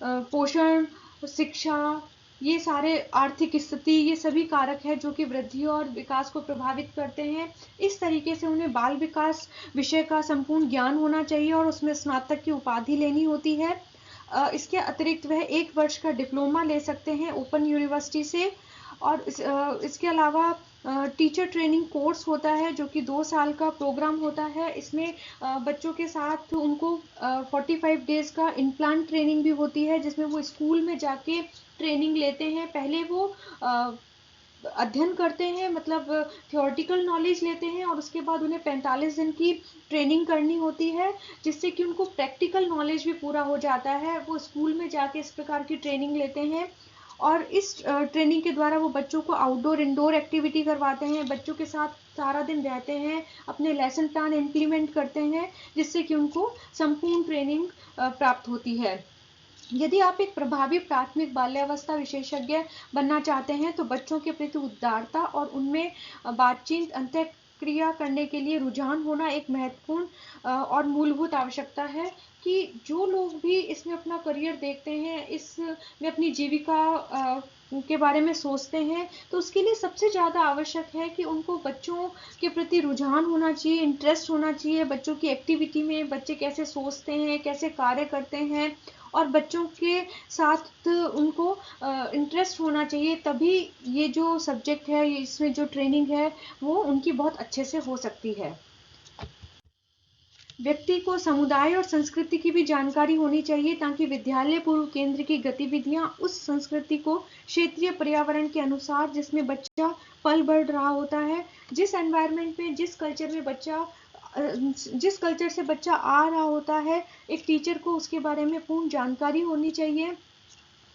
पोषण, शिक्षा, ये सारे आर्थिक स्थिति, ये सभी कारक है जो कि वृद्धि और विकास को प्रभावित करते हैं। इस तरीके से उन्हें बाल विकास विषय का संपूर्ण ज्ञान होना चाहिए और उसमें स्नातक की उपाधि लेनी होती है। इसके अतिरिक्त वह 1 वर्ष का डिप्लोमा ले सकते हैं ओपन यूनिवर्सिटी से। और इसके अलावा टीचर ट्रेनिंग कोर्स होता है जो कि 2 साल का प्रोग्राम होता है। इसमें बच्चों के साथ उनको 45 डेज का इम्प्लांट ट्रेनिंग भी होती है, जिसमें वो स्कूल में जाके ट्रेनिंग लेते हैं। पहले वो अध्ययन करते हैं, मतलब थियोरेटिकल नॉलेज लेते हैं और उसके बाद उन्हें 45 दिन की ट्रेनिंग करनी होती है, जिससे कि उनको प्रैक्टिकल नॉलेज भी पूरा हो जाता है। वो स्कूल में जाके इस प्रकार की ट्रेनिंग लेते हैं और इस ट्रेनिंग के द्वारा वो बच्चों को आउटडोर इंडोर एक्टिविटी करवाते हैं, बच्चों के साथ सारा दिन रहते हैं, अपने लेसन प्लान इम्प्लीमेंट करते हैं, जिससे कि उनको संपूर्ण ट्रेनिंग प्राप्त होती है। यदि आप एक प्रभावी प्राथमिक बाल्यावस्था विशेषज्ञ बनना चाहते हैं तो बच्चों के प्रति उदारता और उनमें बातचीत अंतःक्रिया करने के लिए रुझान होना एक महत्वपूर्ण और मूलभूत आवश्यकता है। कि जो लोग भी इसमें अपना करियर देखते हैं, इसमें अपनी जीविका के बारे में सोचते हैं, तो उसके लिए सबसे ज़्यादा आवश्यक है कि उनको बच्चों के प्रति रुझान होना चाहिए, इंटरेस्ट होना चाहिए बच्चों की एक्टिविटी में, बच्चे कैसे सोचते हैं, कैसे कार्य करते हैं और बच्चों के साथ उनको इंटरेस्ट होना चाहिए, तभी ये जो सब्जेक्ट है, इसमें जो ट्रेनिंग है, वो उनकी बहुत अच्छे से हो सकती है। व्यक्ति को समुदाय और संस्कृति की भी जानकारी होनी चाहिए ताकि विद्यालय पूर्व केंद्र की गतिविधियां उस संस्कृति को क्षेत्रीय पर्यावरण के अनुसार जिसमें बच्चा पल बढ़ रहा होता है, जिस एनवायरनमेंट में, जिस कल्चर से बच्चा आ रहा होता है, एक टीचर को उसके बारे में पूर्ण जानकारी होनी चाहिए,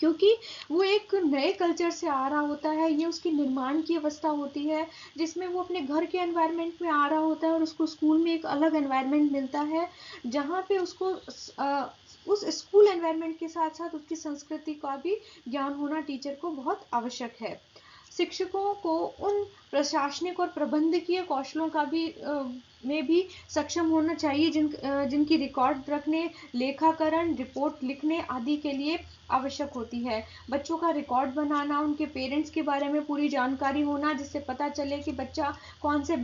क्योंकि वो एक नए कल्चर से आ रहा होता है। ये उसकी निर्माण की अवस्था होती है, जिसमें वो अपने घर के एनवायरनमेंट में आ रहा होता है और उसको स्कूल में एक अलग एनवायरनमेंट मिलता है, जहाँ पे उसको उस स्कूल एनवायरनमेंट के साथ साथ उसकी संस्कृति का भी ज्ञान होना टीचर को बहुत आवश्यक है। शिक्षकों को उन प्रशासनिक और प्रबंधकीय कौशलों का भी में भी सक्षम होना चाहिए, जिनकी रिकॉर्ड रखने, लेखाकरण, रिपोर्ट लिखने आदि के लिए आवश्यक होती है। बच्चों का रिकॉर्ड बनाना, उनके पेरेंट्स के बारे में पूरी जानकारी होना, जिससे पता चले कि बच्चा कौन से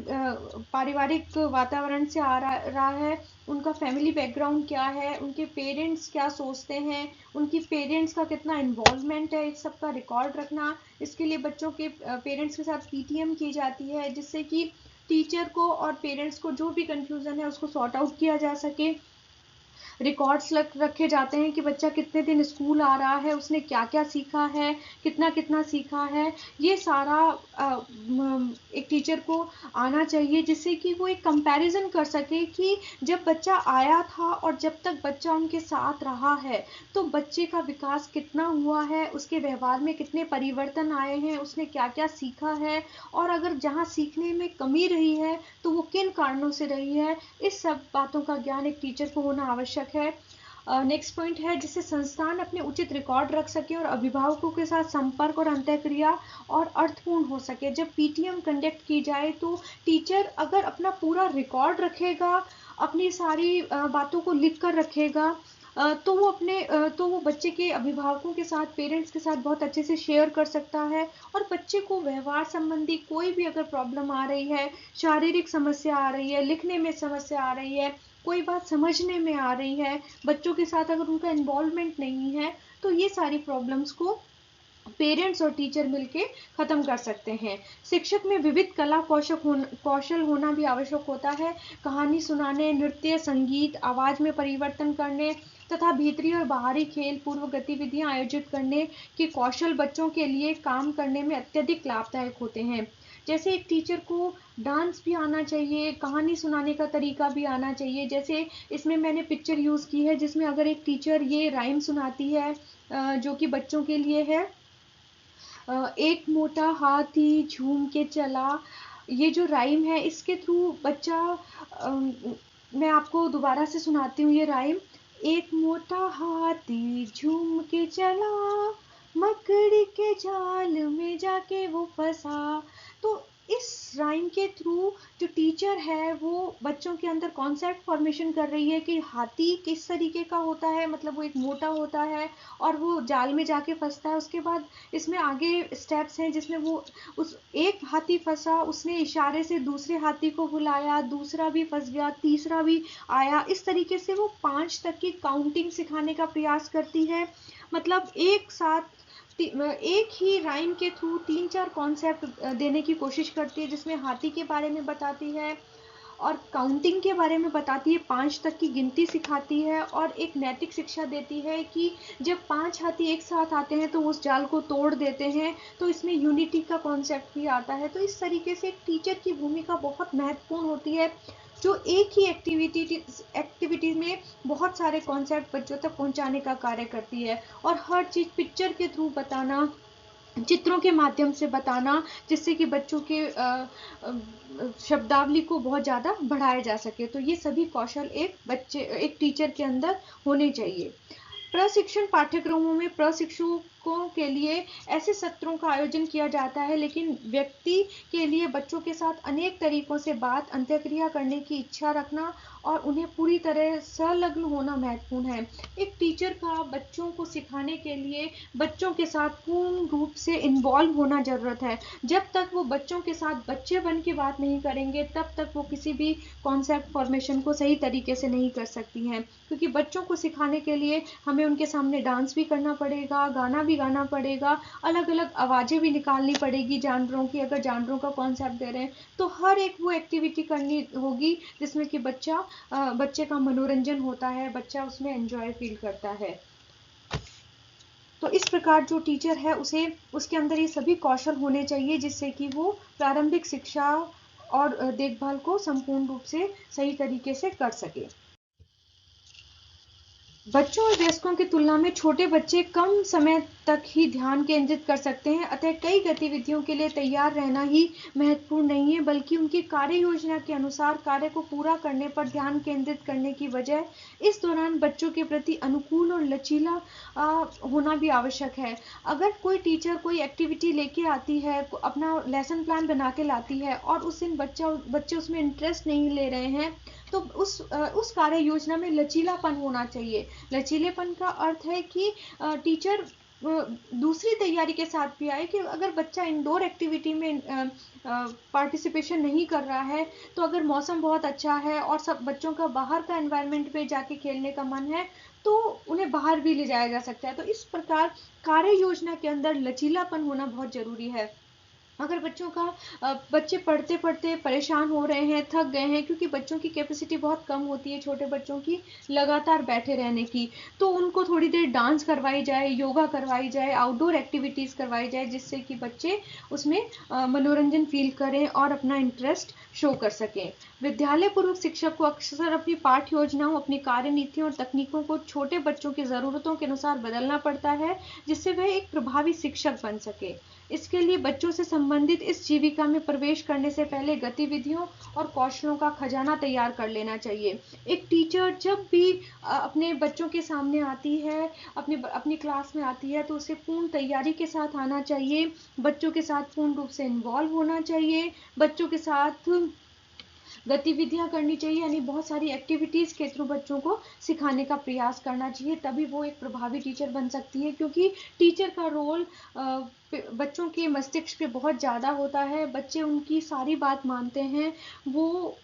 पारिवारिक वातावरण से आ रहा है, उनका फैमिली बैकग्राउंड क्या है, उनके पेरेंट्स क्या सोचते हैं, उनकी पेरेंट्स का कितना इन्वॉल्वमेंट है, इस सब का रिकॉर्ड रखना। इसके लिए बच्चों के पेरेंट्स के साथ पीटीएम की जाती है, जिससे कि टीचर को और पेरेंट्स को जो भी कंफ्यूजन है उसको सॉर्ट आउट किया जा सके। रिकॉर्ड्स रखे जाते हैं कि बच्चा कितने दिन स्कूल आ रहा है, उसने क्या क्या सीखा है, कितना कितना सीखा है। ये सारा एक टीचर को आना चाहिए, जिससे कि वो एक कंपैरिजन कर सके कि जब बच्चा आया था और जब तक बच्चा उनके साथ रहा है तो बच्चे का विकास कितना हुआ है, उसके व्यवहार में कितने परिवर्तन आए हैं, उसने क्या क्या सीखा है, और अगर जहाँ सीखने में कमी रही है तो वो किन कारणों से रही है। इस सब बातों का ज्ञान एक टीचर को होना आवश्यक है। नेक्स्ट पॉइंट है, जिससे संस्थान अपने उचित रिकॉर्ड रख सके और अभिभावकों के साथ संपर्क और अंतःक्रिया और अर्थपूर्ण हो सके। जब पीटीएम कंडक्ट की जाए तो टीचर अगर अपना पूरा रिकॉर्ड रखेगा, अपनी सारी बातों को लिख कर रखेगा, तो वो बच्चे के अभिभावकों के साथ, पेरेंट्स के साथ बहुत अच्छे से शेयर कर सकता है। और बच्चे को व्यवहार संबंधी कोई भी अगर प्रॉब्लम आ रही है, शारीरिक समस्या आ रही है, लिखने में समस्या आ रही है, कोई बात समझने में आ रही है, बच्चों के साथ अगर उनका इन्वॉल्वमेंट नहीं है, तो ये सारी प्रॉब्लम्स को पेरेंट्स और टीचर मिलके खत्म कर सकते हैं। शिक्षक में विविध कला कौशल होना भी आवश्यक होता है। कहानी सुनाने, नृत्य, संगीत, आवाज में परिवर्तन करने तथा भीतरी और बाहरी खेल पूर्व गतिविधियां आयोजित करने के कौशल बच्चों के लिए काम करने में अत्यधिक लाभदायक होते हैं। जैसे एक टीचर को डांस भी आना चाहिए, कहानी सुनाने का तरीका भी आना चाहिए। जैसे इसमें मैंने पिक्चर यूज की है, जिसमें अगर एक टीचर ये राइम सुनाती है जो कि बच्चों के लिए है, एक मोटा हाथी झूम के चला। ये जो राइम है, इसके थ्रू बच्चा अम, मैं आपको दोबारा से सुनाती हूँ ये राइम। एक मोटा हाथी झूम के चला, मकड़ी के जाल में जाके वो फंसा। तो इस राइम के थ्रू जो टीचर है वो बच्चों के अंदर कॉन्सेप्ट फॉर्मेशन कर रही है कि हाथी किस तरीके का होता है, मतलब वो एक मोटा होता है और वो जाल में जाके फंसता है। उसके बाद इसमें आगे स्टेप्स हैं जिसमें वो उस एक हाथी फंसा, उसने इशारे से दूसरे हाथी को बुलाया, दूसरा भी फंस गया, तीसरा भी आया। इस तरीके से वो 5 तक की काउंटिंग सिखाने का प्रयास करती है। मतलब एक साथ एक ही राइम के थ्रू 3-4 कॉन्सेप्ट देने की कोशिश करती है, जिसमें हाथी के बारे में बताती है और काउंटिंग के बारे में बताती है, 5 तक की गिनती सिखाती है और एक नैतिक शिक्षा देती है कि जब 5 हाथी एक साथ आते हैं तो उस जाल को तोड़ देते हैं। तो इसमें यूनिटी का कॉन्सेप्ट भी आता है। तो इस तरीके से एक टीचर की भूमिका बहुत महत्वपूर्ण होती है, जो एक ही एक्टिविटी में बहुत सारे कॉन्सेप्ट बच्चों तक पहुंचाने का कार्य करती है। और हर चीज पिक्चर के थ्रू बताना, चित्रों के माध्यम से बताना, जिससे कि बच्चों के शब्दावली को बहुत ज़्यादा बढ़ाया जा सके। तो ये सभी कौशल एक टीचर के अंदर होने चाहिए। प्रशिक्षण पाठ्यक्रमों में प्रशिक्षकों के लिए ऐसे सत्रों का आयोजन किया जाता है, लेकिन व्यक्ति के लिए बच्चों के साथ अनेक तरीकों से अंतःक्रिया करने की इच्छा रखना और उन्हें पूरी तरह संलग्न होना महत्वपूर्ण है। एक टीचर का बच्चों को सिखाने के लिए बच्चों के साथ पूर्ण रूप से इन्वॉल्व होना जरूरत है। जब तक वो बच्चों के साथ बच्चे बन के बात नहीं करेंगे, तब तक वो किसी भी कॉन्सेप्ट फॉर्मेशन को सही तरीके से नहीं कर सकती हैं। क्योंकि बच्चों को सिखाने के लिए हमें उनके सामने डांस भी करना पड़ेगा, गाना भी गाना पड़ेगा, अलग अलग आवाज़ें भी निकालनी पड़ेगी जानवरों की, अगर जानवरों का कॉन्सेप्ट दे रहे हैं तो हर एक वो एक्टिविटी करनी होगी जिसमें कि बच्चे का मनोरंजन होता है, बच्चा उसमें एंजॉय फील करता है। तो इस प्रकार जो टीचर है उसे उसके अंदर ये सभी कौशल होने चाहिए, जिससे कि वो प्रारंभिक शिक्षा और देखभाल को संपूर्ण रूप से सही तरीके से कर सके। बच्चों और वयस्कों की तुलना में छोटे बच्चे कम समय तक ही ध्यान केंद्रित कर सकते हैं, अतः कई गतिविधियों के लिए तैयार रहना ही महत्वपूर्ण नहीं है, बल्कि उनकी कार्य योजना के अनुसार कार्य को पूरा करने पर ध्यान केंद्रित करने की बजाय इस दौरान बच्चों के प्रति अनुकूल और लचीला होना भी आवश्यक है। अगर कोई टीचर कोई एक्टिविटी लेके आती है, अपना लेसन प्लान बना के लाती है और उस दिन बच्चे उसमें इंटरेस्ट नहीं ले रहे हैं, तो उस कार्य योजना में लचीलापन होना चाहिए। लचीलेपन का अर्थ है कि टीचर दूसरी तैयारी के साथ भी आए कि अगर बच्चा इंडोर एक्टिविटी में पार्टिसिपेशन नहीं कर रहा है, तो अगर मौसम बहुत अच्छा है और सब बच्चों का बाहर का एनवायरनमेंट पे जाके खेलने का मन है, तो उन्हें बाहर भी ले जाया जा सकता है। तो इस प्रकार कार्य योजना के अंदर लचीलापन होना बहुत जरूरी है। अगर बच्चे पढ़ते पढ़ते परेशान हो रहे हैं, थक गए हैं, क्योंकि बच्चों की कैपेसिटी बहुत कम होती है छोटे बच्चों की लगातार बैठे रहने की, तो उनको थोड़ी देर डांस करवाई जाए, योगा करवाई जाए, आउटडोर एक्टिविटीज करवाई जाए, जिससे कि बच्चे उसमें मनोरंजन फील करें और अपना इंटरेस्ट शो कर सकें। विद्यालय पूर्व शिक्षक को अक्सर अपनी पाठ योजनाओं, अपनी कार्य नीतियों और तकनीकों को छोटे बच्चों की जरूरतों के अनुसार बदलना पड़ता है, जिससे वह एक प्रभावी शिक्षक बन सके। इसके लिए बच्चों से संबंधित इस जीविका में प्रवेश करने से पहले गतिविधियों और कौशलों का खजाना तैयार कर लेना चाहिए। एक टीचर जब भी अपने बच्चों के सामने आती है, अपनी क्लास में आती है, तो उसे पूर्ण तैयारी के साथ आना चाहिए, बच्चों के साथ पूर्ण रूप से इन्वॉल्व होना चाहिए, बच्चों के साथ गतिविधियां करनी चाहिए, यानी बहुत सारी एक्टिविटीज के थ्रू बच्चों को सिखाने का प्रयास करना चाहिए, तभी वो एक प्रभावी टीचर बन सकती है। क्योंकि टीचर का रोल बच्चों के मस्तिष्क पे बहुत ज़्यादा होता है, बच्चे उनकी सारी बात मानते हैं। वो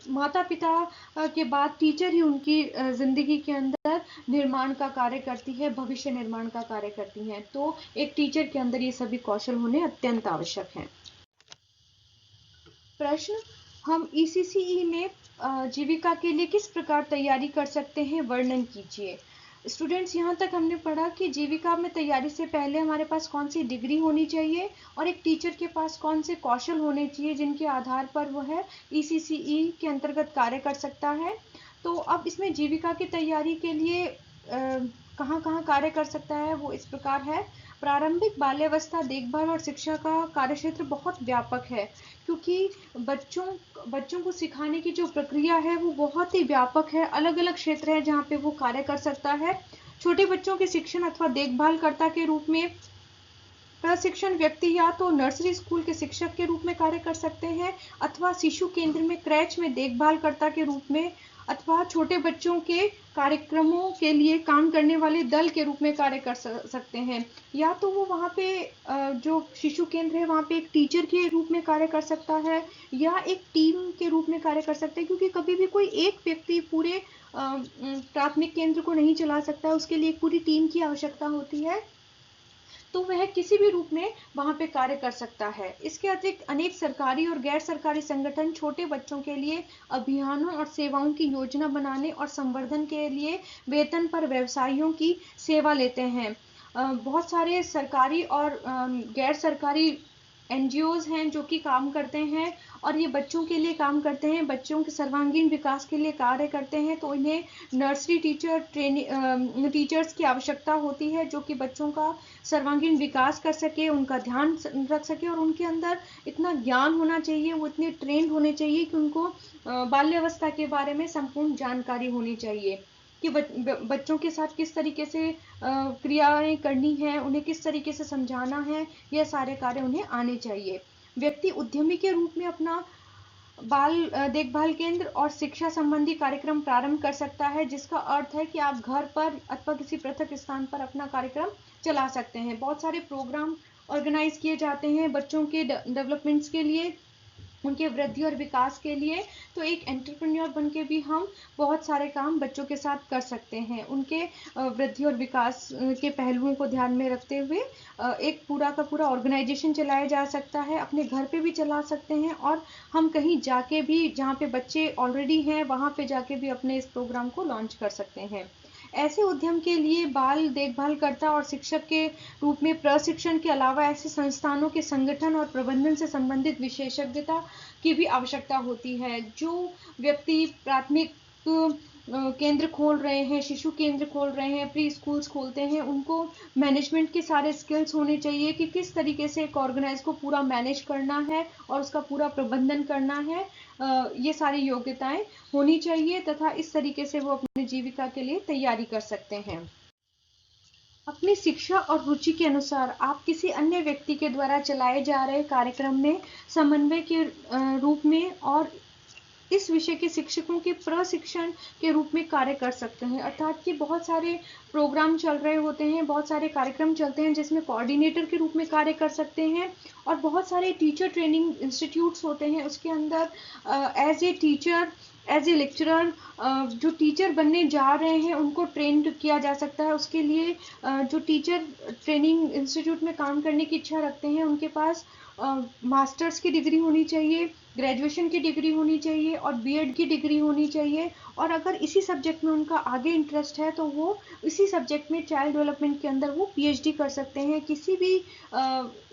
माता पिता के बाद टीचर ही उनकी जिंदगी के अंदर निर्माण का कार्य करती है, भविष्य निर्माण का कार्य करती हैं। तो एक टीचर के अंदर ये सभी कौशल होने अत्यंत आवश्यक हैं। प्रश्न, हम ईसीसीई में जीविका के लिए किस प्रकार तैयारी कर सकते हैं, वर्णन कीजिए। स्टूडेंट्स, यहाँ तक हमने पढ़ा कि जीविका में तैयारी से पहले हमारे पास कौन सी डिग्री होनी चाहिए और एक टीचर के पास कौन से कौशल होने चाहिए, जिनके आधार पर वह ईसीसीई के अंतर्गत कार्य कर सकता है। तो अब इसमें जीविका की तैयारी के लिए कहाँ कहाँ कार्य कर सकता है, वो इस प्रकार है। प्रारंभिक बाल्यावस्था देखभाल और शिक्षा का कार्यक्षेत्र बहुत व्यापक है, क्योंकि बच्चों को सिखाने की जो प्रक्रिया है वो बहुत ही व्यापक है, अलग अलग क्षेत्र है जहाँ पे वो कार्य कर सकता है। छोटे बच्चों के शिक्षण अथवा देखभालकर्ता के रूप में प्रशिक्षण व्यक्ति या तो नर्सरी स्कूल के शिक्षक के रूप में कार्य कर सकते हैं, अथवा शिशु केंद्र में क्रैच में देखभालकर्ता के रूप में, अथवा छोटे बच्चों के कार्यक्रमों के लिए काम करने वाले दल के रूप में कार्य कर सकते हैं। या तो वो वहाँ पे जो शिशु केंद्र है वहाँ पे एक टीचर के रूप में कार्य कर सकता है, या एक टीम के रूप में कार्य कर सकता है, क्योंकि कभी भी कोई एक व्यक्ति पूरे प्राथमिक केंद्र को नहीं चला सकता, उसके लिए एक पूरी टीम की आवश्यकता होती है। तो वह किसी भी रूप में वहां पे कार्य कर सकता है। इसके अतिरिक्त अनेक सरकारी और गैर सरकारी संगठन छोटे बच्चों के लिए अभियानों और सेवाओं की योजना बनाने और संवर्धन के लिए वेतन पर व्यवसायियों की सेवा लेते हैं। बहुत सारे सरकारी और गैर सरकारी एनजीओज हैं जो कि काम करते हैं और ये बच्चों के लिए काम करते हैं, बच्चों के सर्वांगीण विकास के लिए कार्य करते हैं। तो इन्हें नर्सरी टीचर्स की आवश्यकता होती है, जो कि बच्चों का सर्वांगीण विकास कर सके, उनका ध्यान रख सके, और उनके अंदर इतना ज्ञान होना चाहिए, वो इतने ट्रेंड होने चाहिए कि उनको बाल्यावस्था के बारे में संपूर्ण जानकारी होनी चाहिए कि बच्चों के साथ किस तरीके से क्रियाएं करनी है, उन्हें किस तरीके से समझाना है, यह सारे कार्य उन्हें आने चाहिए। व्यक्ति उद्यमी के रूप में अपना बाल देखभाल केंद्र और शिक्षा संबंधी कार्यक्रम प्रारंभ कर सकता है, जिसका अर्थ है कि आप घर पर अथवा किसी पृथक स्थान पर अपना कार्यक्रम चला सकते हैं। बहुत सारे प्रोग्राम ऑर्गेनाइज किए जाते हैं बच्चों के डेवलपमेंट्स के लिए, उनके वृद्धि और विकास के लिए। तो एक एंटरप्रेन्योर बन के भी हम बहुत सारे काम बच्चों के साथ कर सकते हैं, उनके वृद्धि और विकास के पहलुओं को ध्यान में रखते हुए एक पूरा का पूरा ऑर्गेनाइजेशन चलाया जा सकता है, अपने घर पे भी चला सकते हैं, और हम कहीं जाके भी जहाँ पे बच्चे ऑलरेडी हैं वहाँ पे जाके भी अपने इस प्रोग्राम को लॉन्च कर सकते हैं। ऐसे उद्यम के लिए बाल देखभालकर्ता और शिक्षक के रूप में प्रशिक्षण के अलावा ऐसे संस्थानों के संगठन और प्रबंधन से संबंधित विशेषज्ञता की भी आवश्यकता होती है। जो व्यक्ति प्राथमिक केंद्र खोल रहे हैं, शिशु केंद्र खोल रहे हैं, प्री स्कूल्स खोलते हैं, उनको मैनेजमेंट के सारे स्किल्स होने चाहिए कि किस तरीके से एक ऑर्गेनाइज को पूरा मैनेज करना है और उसका पूरा प्रबंधन करना है। ये सारी योग्यताएं होनी चाहिए तथा इस तरीके से वो अपनी जीविका के लिए तैयारी कर सकते हैं। अपनी शिक्षा और रुचि के अनुसार आप किसी अन्य व्यक्ति के द्वारा चलाए जा रहे कार्यक्रम में समन्वय के रूप में और इस विषय के शिक्षकों के प्रशिक्षण के रूप में कार्य कर सकते हैं। अर्थात कि बहुत सारे प्रोग्राम चल रहे होते हैं, बहुत सारे कार्यक्रम चलते हैं जिसमें कोऑर्डिनेटर के रूप में कार्य कर सकते हैं, और बहुत सारे टीचर ट्रेनिंग इंस्टीट्यूट्स होते हैं, उसके अंदर as a teacher, as a lecturer जो टीचर बनने जा रहे हैं उनको ट्रेन किया जा सकता है। उसके लिए जो टीचर ट्रेनिंग इंस्टीट्यूट में काम करने की इच्छा रखते हैं उनके पास मास्टर्स की डिग्री होनी चाहिए, ग्रेजुएशन की डिग्री होनी चाहिए और बीएड की डिग्री होनी चाहिए। और अगर इसी सब्जेक्ट में उनका आगे इंटरेस्ट है तो वो इसी सब्जेक्ट में चाइल्ड डेवलपमेंट के अंदर वो पीएचडी कर सकते हैं। किसी भी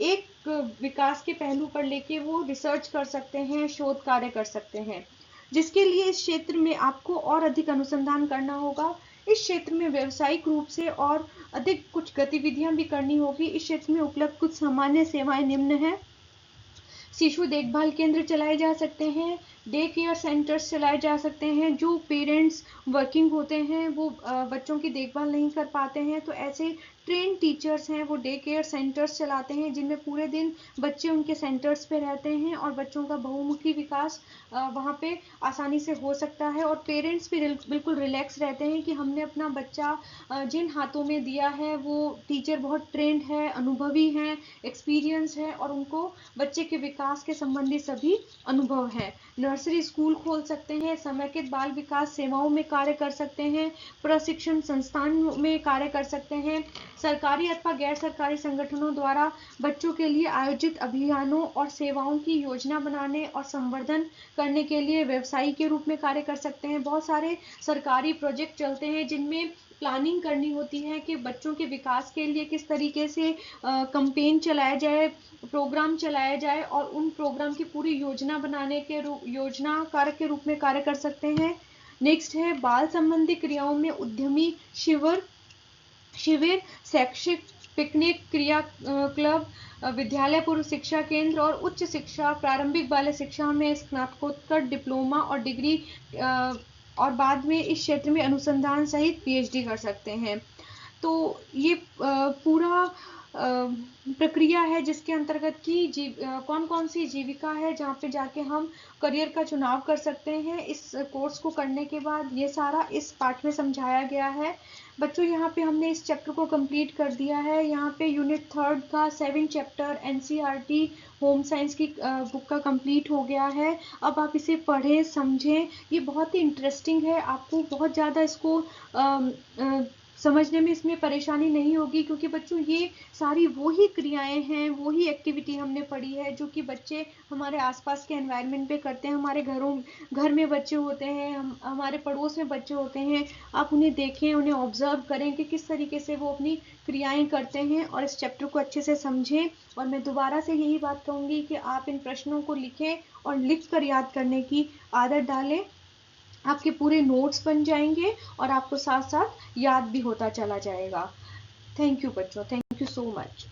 एक विकास के पहलू पर लेके वो रिसर्च कर सकते हैं, शोध कार्य कर सकते हैं, जिसके लिए इस क्षेत्र में आपको और अधिक अनुसंधान करना होगा। इस क्षेत्र में व्यावसायिक रूप से और अधिक कुछ गतिविधियां भी करनी होगी। इस क्षेत्र में उपलब्ध कुछ सामान्य सेवाएं निम्न हैं। शिशु देखभाल केंद्र चलाए जा सकते हैं, डे केयर सेंटर्स चलाए जा सकते हैं। जो पेरेंट्स वर्किंग होते हैं वो बच्चों की देखभाल नहीं कर पाते हैं तो ऐसे ट्रेन टीचर्स हैं वो डे केयर सेंटर्स चलाते हैं जिनमें पूरे दिन बच्चे उनके सेंटर्स पे रहते हैं और बच्चों का बहुमुखी विकास वहाँ पे आसानी से हो सकता है। और पेरेंट्स भी बिल्कुल रिलैक्स रहते हैं कि हमने अपना बच्चा जिन हाथों में दिया है वो टीचर बहुत ट्रेंड है, अनुभवी हैं, एक्सपीरियंस है और उनको बच्चे के विकास के संबंधी सभी अनुभव है। नर्सरी स्कूल खोल सकते हैं, समेकित बाल विकास सेवाओं में कार्य कर सकते हैं, प्रशिक्षण संस्थान में कार्य कर सकते हैं, सरकारी अथवा गैर सरकारी संगठनों द्वारा बच्चों के लिए आयोजित अभियानों और सेवाओं की योजना बनाने और संवर्धन करने के लिए व्यवसायी के रूप में कार्य कर सकते हैं। बहुत सारे सरकारी प्रोजेक्ट चलते हैं जिनमें प्लानिंग करनी होती है कि बच्चों के विकास के लिए किस तरीके से कैंपेन चलाया जाए, प्रोग्राम चलाया जाए और उन प्रोग्राम की पूरी योजना बनाने के योजनाकार के रूप में कार्य कर सकते हैं। नेक्स्ट है बाल संबंधी क्रियाओं में उद्यमी शिविर, शैक्षिक पिकनिक, क्रिया क्लब, विद्यालय पूर्व शिक्षा केंद्र और उच्च शिक्षा, प्रारंभिक बाल शिक्षा में स्नातकोत्तर, डिप्लोमा और डिग्री और बाद में इस क्षेत्र में अनुसंधान सहित पीएचडी कर सकते हैं। तो ये पूरा प्रक्रिया है जिसके अंतर्गत की कौन कौन सी जीविका है जहाँ पे जाके हम करियर का चुनाव कर सकते हैं। इस कोर्स को करने के बाद ये सारा इस पाठ में समझाया गया है। बच्चों यहाँ पे हमने इस चैप्टर को कंप्लीट कर दिया है। यहाँ पे यूनिट 3 का 7 चैप्टर एनसीईआरटी होम साइंस की बुक का कंप्लीट हो गया है। अब आप इसे पढ़ें, समझें, ये बहुत ही इंटरेस्टिंग है। आपको बहुत ज़्यादा इसको समझने में इसमें परेशानी नहीं होगी क्योंकि बच्चों ये सारी वो ही क्रियाएं हैं, वो ही एक्टिविटी हमने पढ़ी है जो कि बच्चे हमारे आसपास के एनवायरनमेंट पे करते हैं। हमारे घर में बच्चे होते हैं, हमारे पड़ोस में बच्चे होते हैं। आप उन्हें देखें, उन्हें ऑब्जर्व करें कि किस तरीके से वो अपनी क्रियाएं करते हैं और इस चैप्टर को अच्छे से समझें। और मैं दोबारा से यही बात कहूँगी कि आप इन प्रश्नों को लिखें और लिख कर याद करने की आदत डालें। आपके पूरे नोट्स बन जाएंगे और आपको साथ साथ याद भी होता चला जाएगा। थैंक यू बच्चों, थैंक यू सो मच।